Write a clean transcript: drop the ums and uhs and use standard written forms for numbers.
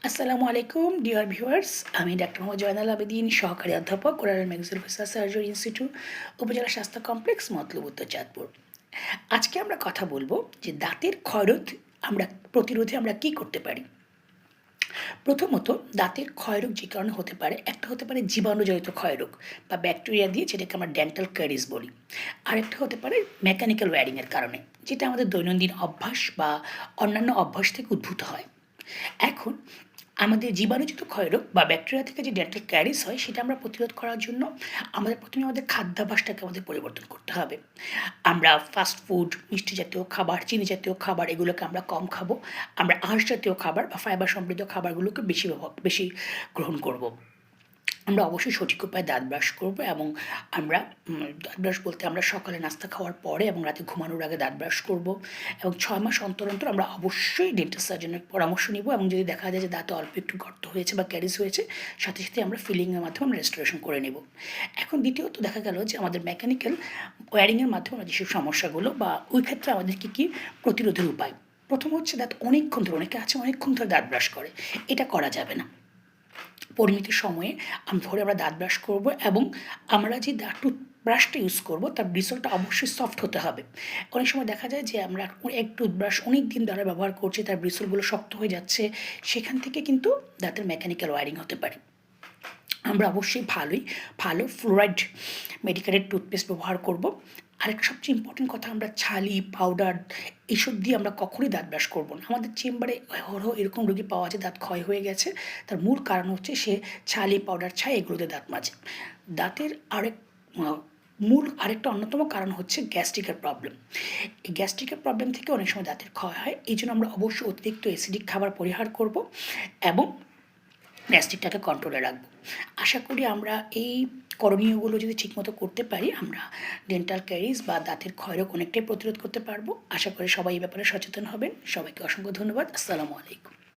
আসসালামু আলাইকুম dear viewers, আমি ডাক্তার মোহাম্মদ জয়নাল আবেদীন, সহকারী অধ্যাপক কোরাল ম্যাক্সিল অফিসার সার্জারি ইনস্টিটিউট, উপজেলা স্বাস্থ্য কমপ্লেক্স, মতলব উত্তর চাঁদপুর। আজকে আমরা কথা বলবো যে দাঁতের ক্ষয়রোধ প্রতিরোধে আমরা কি করতে পারি। প্রথমত, দাঁতের ক্ষয়রোগ যে কারণে হতে পারে, একটা হতে পারে জীবাণুজনিত ক্ষয়রোগ বা ব্যাকটেরিয়া দিয়ে, যেটাকে আমরা ডেন্টাল ক্যারিজ বলি। আরেকটা হতে পারে মেকানিক্যাল ওয়্যারিংয়ের কারণে, যেটা আমাদের দৈনন্দিন অভ্যাস বা অন্যান্য অভ্যাস থেকে উদ্ভূত হয়। এখন আমাদের জীবাণুযুক্ত ক্ষয়রোগ বা ব্যাকটেরিয়া থেকে যে ডেন্টাল ক্যারিজ হয়, সেটা আমরা প্রতিরোধ করার জন্য প্রথমে আমাদের খাদ্যাভ্যাসটাকে পরিবর্তন করতে হবে। আমরা ফাস্ট ফুড, মিষ্টি জাতীয় খাবার, চিনি জাতীয় খাবার এগুলোকে আমরা কম খাবো। আমরা আঁশ জাতীয় খাবার বা ফাইবার সমৃদ্ধ খাবারগুলোকে বেশি গ্রহণ করব। আমরা অবশ্যই সঠিক উপায়ে দাঁত ব্রাশ করবো এবং দাঁত ব্রাশ বলতে আমরা সকালে নাস্তা খাওয়ার পরে এবং রাতে ঘুমানোর আগে দাঁত ব্রাশ করবো। এবং 6 মাস অন্তর অন্তর আমরা অবশ্যই ডেন্টাল সার্জনের পরামর্শ নিব, এবং যদি দেখা যায় যে দাঁতে অল্প একটু গর্ত হয়েছে বা ক্যারিজ হয়েছে, সাথে সাথে আমরা ফিলিংয়ের মাধ্যমে আমরা রেস্টোরেশন করে নেব। এখন দ্বিতীয়ত দেখা গেল যে আমাদের মেকানিক্যাল ওয়্যারিংয়ের মাধ্যমে আমরা যেসব সমস্যাগুলো বা ওই ক্ষেত্রে আমাদের কী কী প্রতিরোধের উপায়। প্রথম হচ্ছে, দাঁত অনেকক্ষণ ধরে, অনেকে আছে অনেকক্ষণ ধরে দাঁত ব্রাশ করে, এটা করা যাবে না। পরিমিত সময়ে আমরা দাঁত ব্রাশ করবো, এবং আমরা যে টুথব্রাশটা ইউজ করবো তার ব্রিসলটা অবশ্যই সফট হতে হবে। অনেক সময় দেখা যায় যে আমরা এক টুথব্রাশ অনেক দিন ধরে ব্যবহার করছি, তার ব্রিসলগুলো শক্ত হয়ে যাচ্ছে, সেখান থেকে কিন্তু দাঁতের মেকানিক্যাল ওয়্যারিং হতে পারে। আমরা অবশ্যই ভালো ফ্লোরাইড মেডিকেটেড টুথপেস্ট ব্যবহার করব। আরেকটা সবচেয়ে ইম্পর্টেন্ট কথা, আমরা ছালি, পাউডার এসব দিয়ে আমরা কখনোই দাঁত ব্রাশ করবো না। আমাদের চেম্বারে অহরহ এরকম রোগী পাওয়া যায়, দাঁত ক্ষয় হয়ে গেছে, তার মূল কারণ হচ্ছে সে ছালি, পাউডার, ছাই এগুলোতে দাঁত মাজে। দাঁতের আরেকটা অন্যতম কারণ হচ্ছে গ্যাস্ট্রিকের প্রবলেম। এই গ্যাস্ট্রিকের প্রবলেম থেকে অনেক সময় দাঁতের ক্ষয় হয়। এই জন্য আমরা অবশ্যই অতিরিক্ত অ্যাসিডিক খাবার পরিহার করব এবং গ্যাস্ট্রিকটাকে কন্ট্রোলে রাখবো। আশা করি আমরা এই করণীয়গুলো যদি ঠিকমতো করতে পারি, আমরা ডেন্টাল ক্যারিজ বা দাঁতের ক্ষয়রোগ অনেকটাই প্রতিরোধ করতে পারবো। আশা করি সবাই এই ব্যাপারে সচেতন হবেন। সবাইকে অসংখ্য ধন্যবাদ। আসসালামু আলাইকুম।